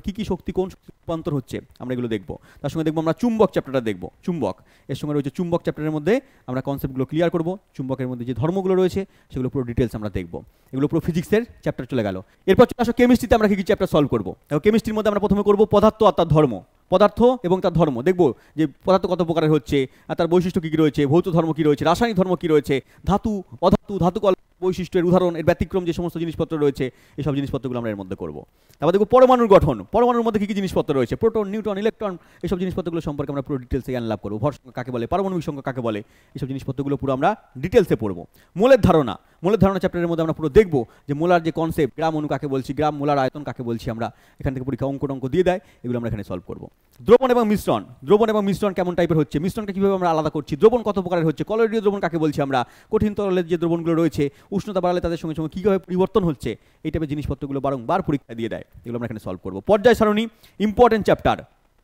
কী কী শক্তি কোন শক্তি রূপান্তর হচ্ছে আমরা এগুলো দেখব। তার সঙ্গে দেখবো আমরা চুম্বক চ্যাপ্টারটা দেখব, চুম্বক, এর সঙ্গে রয়েছে চুম্বক চ্যাপ্টারের মধ্যে আমরা কনসেপ্টগুলো ক্লিয়ার করব। চুম্বকের মধ্যে যে ধর্মগুলো রয়েছে সেগুলো পুরো ডিটেলস আমরা দেখব। এগুলো পুরো ফিজিক্সের চ্যাপ্টার চলে গেল। এরপর চলে আসো কেমিস্ট্রিতে আমরা কী কী চ্যাপ্টার সলভ করবো। কেমিস্ট্রির মধ্যে আমরা প্রথমে করবো পদার্থ আর তার ধর্ম, পদার্থ এবং তার ধর্ম দেখব, যে পদার্থ কত প্রকারের হচ্ছে আর তার বৈশিষ্ট্য কী কী রয়েছে, ভৌত ধর্ম কী রয়েছে, রাসায়নিক ধর্ম কী রয়েছে, ধাতু অধাতু, ধাতুকল বৈশিষ্ট্যের উদাহরণ, এর ব্যতিক্রম যে সমস্ত জিনিসপত্র রয়েছে, এইসব জিনিসপত্রগুলো আমরা এর মধ্যে করব। তারপর দেখব পরমাণুর গঠন, পরমাণুর মধ্যে কী কী জিনিসপত্র রয়েছে, প্রোটন, নিউট্রন, ইলেকট্রন, এইসব জিনিসপত্রগুলো সম্পর্কে আমরা পুরো ডিটেলসে জ্ঞান লাভ করবো। ভর সংখ্যা কাকে বলে, পারমাণবিক সংখ্যা কাকে বলে, এইসব জিনিসপত্রগুলো পুরো আমরা ডিটেলসে পড়বো। মোলের ধারণা, মোলের ধারণা চ্যাপ্টারের মধ্যে আমরা পুরো দেখব, যে মোলার যে কনসেপ্ট, গ্রাম অণু কাকে বলছি, গ্রাম মোলার আয়তন কাকে বলছি আমরা, এখান থেকে পরীক্ষা অঙ্ক দিয়ে দেয়, এগুলো আমরা এখানে সলভ করবো। দ্রবণ এবং মিশ্রণ, দ্রবণ এবং মিশ্রণ কেমন টাইপের হচ্ছে, মিশ্রণকে কীভাবে আমরা আলাদা করছি, দ্রবণ কত প্রকারের হচ্ছে, কলোয়েডীয় দ্রবণ কাকে বলছি আমরা, কঠিন তরলের যে দ্রবণগুলো রয়েছে, উষ্ণতা বাড়ালে তাদের সঙ্গে সঙ্গে কীভাবে পরিবর্তন হচ্ছে, এই টাইপের জিনিসপত্রগুলো বারংবার পরীক্ষা দিয়ে দেয়, এগুলো আমরা এখানে সলভ করবো। পর্যায় সারণী, ইম্পর্টেন্ট চ্যাপ্টার,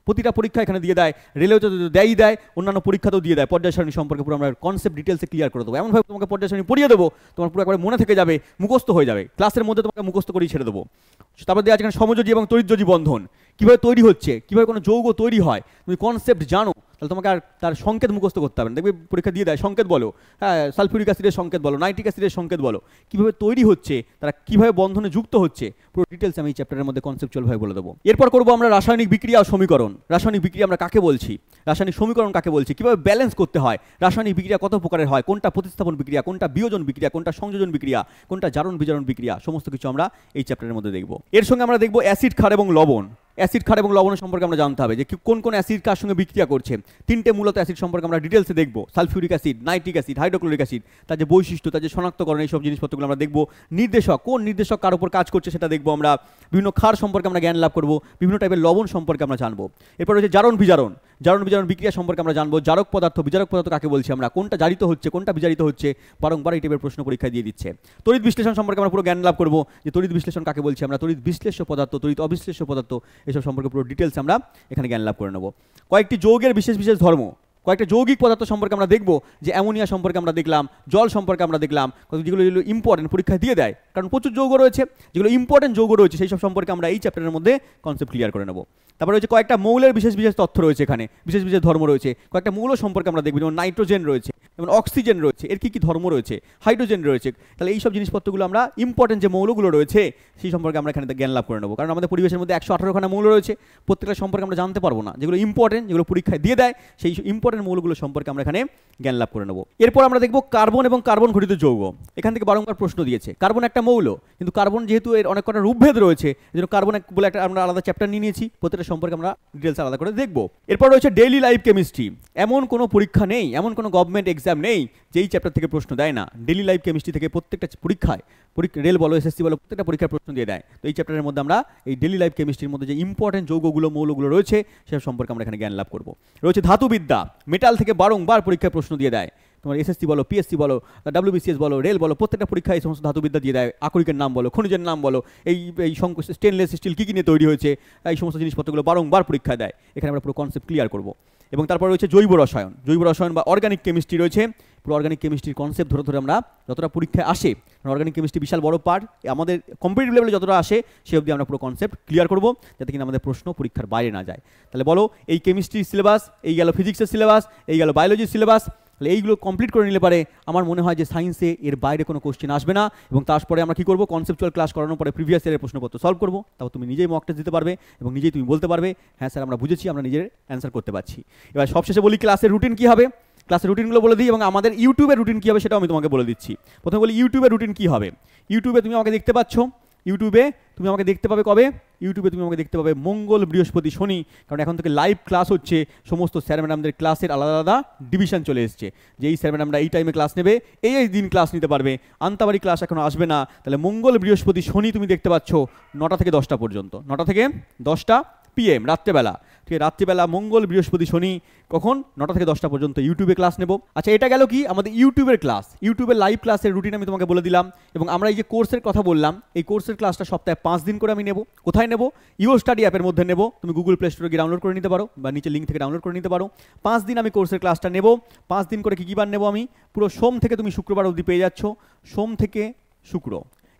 প্রতিটা পরীক্ষা এখানে দিয়ে দেয়, রেলেও তো দেয়, অন্যান্য পরীক্ষাতেও দিয়ে দেয়। পর্যায় সারণী সম্পর্কে পুরো আমরা কনসেপ্ট ডিটেলসে ক্লিয়ার করে দেবো, এমনভাবে তোমাকে পর্যায় সারণী পড়িয়ে দেবো, তোমার পুরো একবারে মনে থেকে যাবে, মুখস্থ হয়ে যাবে, ক্লাসের মধ্যে তোমাকে মুখস্থ করেই ছেড়ে দেবো। তারপর দেওয়া আছে এখানে সমযোজী এবং তড়িৎযোজী বন্ধন, কীভাবে তৈরি হচ্ছে, কীভাবে কোনো যৌগ তৈরি হয়, তুমি কনসেপ্ট জানো, তাহলে তোমাকে আর তার সংকেত মুখস্থ করতে হবে না। দেখবে পরীক্ষা দিয়ে দেয়, সংকেত বলো, হ্যাঁ সালফিউরিক অ্যাসিডের সংকেত বলো, নাইট্রিক অ্যাসিডের সংকেত বলো, কীভাবে তৈরি হচ্ছে, তারা কীভাবে বন্ধনে যুক্ত হচ্ছে, পুরো ডিটেলস আমি এই চ্যাপ্টারের মধ্যে কনসেপচুয়ালভাবে বলে দেবো। এরপর করবো আমরা রাসায়নিক বিক্রিয়া ও সমীকরণ। রাসায়নিক বিক্রিয়া আমরা কাকে বলছি, রাসায়নিক সমীকরণ কাকে বলছি, কীভাবে ব্যালেন্স করতে হয়, রাসায়নিক বিক্রিয়া কত প্রকারের হয়, কোনটা প্রতিস্থাপন বিক্রিয়া, কোনটা বিয়োজন বিক্রিয়া, কোনটা সংযোজন বিক্রিয়া, কোনটা জারণ বিজারণ বিক্রিয়া, সমস্ত কিছু আমরা এই চ্যাপ্টারের মধ্যে দেখব। এর সঙ্গে আমরা দেখবো অ্যাসিড, ক্ষার এবং লবণ। অ্যাসিড, ক্ষার এবং লবণের সম্পর্কে আমরা জানতে হবে, যে কোন কোন অ্যাসিড কার সঙ্গে বিক্রিয়া করছে। তিনটে মূলত অ্যাসিড সম্পর্কে আমরা ডিটেলসে দেখবো, sulphuric acid, nitric acid, hydrochloric acid, তার যে বৈশিষ্ট্য, তার যে শনাক্তকরণ, এইসব জিনিসপত্রগুলো আমরা দেখবো। নির্দেশক, কোন নির্দেশক কার উপর কাজ করছে সেটা দেখবো আমরা। বিভিন্ন ক্ষার সম্পর্কে আমরা জ্ঞান লাভ করবো, বিভিন্ন টাইপের লবণ সম্পর্কে আমরা জানবো। এরপর রয়েছে জারণ বিজারণ, জারণ বিজারণ বিক্রিয়া সম্পর্কে আমরা জানবো। জারক পদার্থ, বিজারক পদার্থ কাকে বলছি আমরা, কোনটা জারিত হচ্ছে, কোনটা বিজারিত হচ্ছে, বারংবার এই টাইপের প্রশ্ন পরীক্ষায় দিয়ে দিচ্ছে। তড়িৎ বিশ্লেষণ সম্পর্কে আমরা পুরো জ্ঞান লাভ করবো, যে তড়িৎ বিশ্লেষণ কাকে বলছি আমরা, তড়িৎ বিশ্লেষ্য পদার্থ, তড়িৎ অবিশ্লেষ্য পদার্থ, এসব সম্পর্কে পুরো ডিটেলস আমরা এখানে জ্ঞান লাভ করে নেব। কয়েকটি যৌগের বিশেষ বিশেষ ধর্ম, কয়েকটা যৌগিক পদার্থ সম্পর্কে আমরা দেখব, যে অ্যামোনিয়া সম্পর্কে আমরা দেখলাম, জল সম্পর্কে আমরা দেখলাম, যেগুলো ইম্পর্টেন্ট পরীক্ষায় দিয়ে দেয়, কারণ প্রচুর যৌগ রয়েছে, যেগুলো ইম্পর্টেন্ট যৌগ রয়েছে সেই সব সম্পর্কে আমরা এই চ্যাপ্টারের মধ্যে কনসেপ্ট ক্লিয়ার করে নেব। তারপরে রয়েছে কয়েকটা মৌলের বিশেষ বিশেষ তথ্য রয়েছে, এখানে বিশেষ বিশেষ ধর্ম রয়েছে, কয়েকটা মৌল সম্পর্কে আমরা দেখব, যেমন নাইট্রোজেন রয়েছে, যেমন অক্সিজেন রয়েছে, এর কী কী ধর্ম রয়েছে, হাইড্রোজেন রয়েছে। তাহলে এই সব জিনিসপত্রগুলো আমরা ইম্পর্টেন্ট যে মৌলগুলো রয়েছে সেই সম্পর্কে আমরা এখানে জ্ঞান লাভ করে নেব, কারণ আমাদের পরিবেশের মধ্যে 118খানা মৌল রয়েছে, প্রত্যেকটা সম্পর্কে আমরা জানতে পারবো না, যেগুলো ইম্পর্টেন্ট, যেগুলো পরীক্ষায় দিয়ে দেয়, সেই ইম্পর্টেন্ট মৌলগুলো সম্পর্কে আমরা এখানে জ্ঞান লাভ করে নেব। এরপর আমরা দেখব কার্বন এবং কার্বন ঘটিত যৌগ। এখান থেকে বারংবার প্রশ্ন দিয়েছে, কার্বন একটা মৌল, কিন্তু কার্বন যেহেতু এর অনেক কটা রূপভেদ রয়েছে, এই জন্য কার্বন বলে একটা আমরা আলাদা চ্যাপ্টার নিয়ে নিয়েছি, প্রত্যেকটা সম্পর্কে আমরা ডিটেলস আলাদা করে দেখব। এরপর রয়েছে ডেইলি লাইফ কেমিস্ট্রি। এমন কোনো পরীক্ষা নেই, এমন কোনো গভর্নমেন্ট এক্সাম নেই যেই চ্যাপ্টার থেকে প্রশ্ন দেয় না। ডেইলি লাইফ কেমিস্ট্রি থেকে প্রত্যেকটা পরীক্ষায়, রেল বলো, এসএসসি বলো, প্রত্যেকটা পরীক্ষার প্রশ্ন দিয়ে দেয়। তো এই চ্যাপ্টারের মধ্যে আমরা এই ডেইলি লাইফ কেমিস্ট্রির মধ্যে যে ইম্পর্টেন্ট যৌগগুলো, মৌলগুলো রয়েছে সেসব সম্পর্কে আমরা এখানে জ্ঞান লাভ করব। রয়েছে ধাতুবিদ্যা, মেটাল থেকে বারংবার পরীক্ষায় প্রশ্ন দিয়ে দেয়, তোমার এসএসসি বলো, পিএসসি বলো, ডব্লিউবিসিএস বলো, রেল বলো, প্রত্যেকটা পরীক্ষায় এই সমস্ত ধাতুবিদ্যা দিয়ে দেয়। আকরিকের নাম বলো, খনিজের নাম বলো, এই স্টেনলেস স্টিল কী কী নিয়ে তৈরি হয়েছে, এই সমস্ত জিনিসপত্রগুলো বারংবার পরীক্ষায় দেয়। এখানে আমরা পুরো কনসেপ্ট ক্লিয়ার করব। এবং তারপর রয়েছে জৈব রসায়ন, জৈব রসায়ন বা অর্গানিক কেমিস্ট্রি রয়েছে, পুরো অর্গানিক কেমিস্ট্রির কনসেপ্ট ধরে ধরে আমরা যতটা পরীক্ষায় আসে, অর্গানিক কেমিস্ট্রি বিশাল বড় পার্ট, আমাদের কম্পিটিটিভ লেভেলে যতটা আসে সে অবধি আমরা পুরো কনসেপ্ট ক্লিয়ার করব, যাতে কিনা আমাদের প্রশ্ন পরীক্ষার বাইরে না যায়। তাহলে বলো, এই কেমিস্ট্রির সিলেবাস, এই গেল ফিজিক্সের সিলেবাস, এই গেল বায়োলজির সিলেবাস, তাহলে এইগুলো কমপ্লিট করে নিলে পারে আমার মনে হয় যে সায়েন্সে এর বাইরে কোনো কোশ্চেন আসবে না। এবং তারপরে আমরা কী করবো, কনসেপচুয়াল ক্লাস করানোর পরে প্রিভিয়াস ইয়ারের প্রশ্নপত্র সলভ করবো, তারপর তুমি নিজেই মক টেস্ট দিতে পারবে এবং নিজেই তুমি বলতে পারবে হ্যাঁ স্যার আমরা বুঝেছি, আমরা নিজের অ্যান্সার করতে পারছি। এবার সবশেষে বলি ক্লাসের রুটিন কী হবে, ক্লাসের রুটিনগুলো বলে দিই এবং আমাদের ইউটিউবের রুটিন কী হবে সেটাও আমি তোমাকে বলে দিচ্ছি। প্রথমে বলি ইউটিউবের রুটিন কী হবে। ইউটিউবে তুমি আমাকে দেখতে পাচ্ছ, ইউটিউবে তুমি আমাকে দেখতে পাবে কবে, ইউটিউবে তুমি আমাকে দেখতে পাবে মঙ্গল, বৃহস্পতি, শনি, কারণ এখন থেকে লাইভ ক্লাস হচ্ছে, সমস্ত স্যার ম্যাডামদের ক্লাসের আলাদা আলাদা ডিভিশন চলে এসছে, যে এই স্যার ম্যাডামরা এই টাইমে ক্লাস নেবে, এই দিন ক্লাস নিতে পারবে, আন্তাবাড়ি ক্লাস এখন আসবে না। তাহলে মঙ্গল, বৃহস্পতি, শনি তুমি দেখতে পাচ্ছ 9টা থেকে 10টা পর্যন্ত, 9টা থেকে 10টা PM রাত্রেবেলা, ঠিক আছে, রাত্রিবেলা মঙ্গল, বৃহস্পতি, শনি কখন 9টা থেকে 10টা পর্যন্ত ইউটিউবে ক্লাস নেব। আচ্ছা, এটা গেল কি আমাদের ইউটিউবের ক্লাস, ইউটিউবের লাইভ ক্লাসের রুটিন আমি তোমাকে বলে দিলাম। এবং আমরা এই যে কোর্সের কথা বললাম, এই কোর্সের ক্লাসটা সপ্তাহে 5 দিন করে আমি নেব। কোথায় নেব? ইওর স্টাডি অ্যাপের মধ্যে নেব, তুমি গুগল প্লে স্টোরে গিয়ে ডাউনলোড করে নিতে পারো বা নিচে লিঙ্ক থেকে ডাউনলোড করে নিতে পারো। 5 দিন আমি কোর্সের ক্লাসটা নেব। 5 দিন করে কী বার নেব আমি, পুরো সোম থেকে তুমি শুক্রবার অবধি পেয়ে যাচ্ছ, সোম থেকে শুক্র,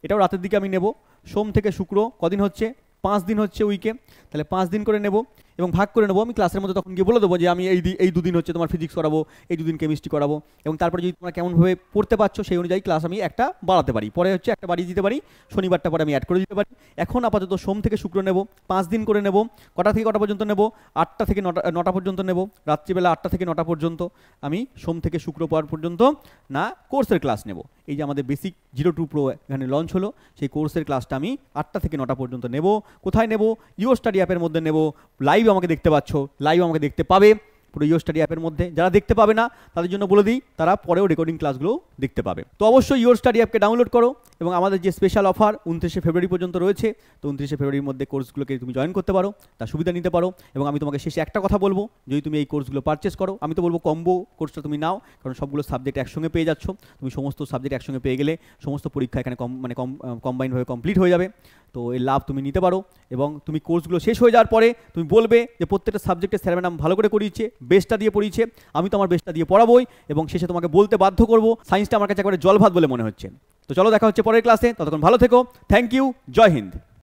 এটাও রাতের দিকে আমি নেব। সোম থেকে শুক্র কদিন হচ্ছে, 5 দিন হচ্ছে উইকে, তাহলে 5 দিন করে নেব এবং ভাগ করে নেবো। আমি ক্লাসের মধ্যে তখন গিয়ে বলে দেবো যে আমি এই 2 দিন হচ্ছে তোমার ফিজিক্স করাবো, এই 2 দিন কেমিস্ট্রি করাবো, এবং তারপরে যদি তোমরা কেমনভাবে পড়তে পারছো সেই অনুযায়ী ক্লাস আমি একটা বাড়াতে পারি, পরে হচ্ছে একটা বাড়িয়ে দিতে পারি, শনিবারটা পরে আমি অ্যাড করে দিতে পারি। এখন আপাতত সোম থেকে শুক্র নেব, 5 দিন করে নেব। কটা থেকে কটা পর্যন্ত নেব? 8টা থেকে 9টা পর্যন্ত নেব, রাত্রিবেলা 8টা থেকে 9টা পর্যন্ত আমি সোম থেকে শুক্র পর্যন্ত না কোর্সের ক্লাস নেব। এই যে আমাদের বেসিক 0 to Pro এখানে লঞ্চ হলো, সেই কোর্সের ক্লাসটা আমি 8টা থেকে 9টা পর্যন্ত নেব। কোথায় নেব? ইওর স্টাডি অ্যাপের মধ্যে নেব। লাইভ আমাকে দেখতে পাচ্ছ, লাইভ আমাকে দেখতে পাবে পুরো ইওর স্টাডি অ্যাপের মধ্যে। যারা দেখতে পাবে না তাদের জন্য বলে দিই, তারা পরেও রেকর্ডিং ক্লাসগুলো দেখতে পাবে। তো অবশ্যই ইওর স্টাডি অ্যাপকে ডাউনলোড করো এবং আমাদের যে স্পেশাল অফার 29শে ফেব্রুয়ারি পর্যন্ত রয়েছে, তো 29শে ফেব্রুয়ারির মধ্যে কোর্সগুলোকে তুমি জয়েন করতে পারো, তার সুবিধা নিতে পারো। এবং আমি তোমাকে শেষে একটা কথা বলবো, যদি তুমি এই কোর্সগুলো পারচেস করো, আমি তো বলবো কম্বো কোর্সটা তুমি নাও, কারণ সবগুলো সাবজেক্ট একসঙ্গে পেয়ে যাচ্ছ, তুমি সমস্ত সাবজেক্ট একসঙ্গে পেয়ে গেলে সমস্ত পরীক্ষা এখানে কম্বাইনভাবে কমপ্লিট হয়ে যাবে। তো এই লাভ তুমি নিতে পারো এবং তুমি কোর্সগুলো শেষ হয়ে যাওয়ার পরে তুমি বলবে যে প্রত্যেকটা সাবজেক্টে স্যার ম্যাডাম ভালো করে করিয়েছে, বেস্টটা দিয়ে পড়িয়েছে, আমি তো আমার বেস্টটা দিয়ে পড়াবোই, এবং শেষে তোমাকে বলতে বাধ্য করবো সায়েন্সটা আমার কাছে একেবারে জল ভাত বলে মনে হচ্ছে। তো চলো দেখা হচ্ছে পরের ক্লাসে, ততক্ষণ ভালো থেকো, থ্যাংক ইউ, জয় হিন্দ।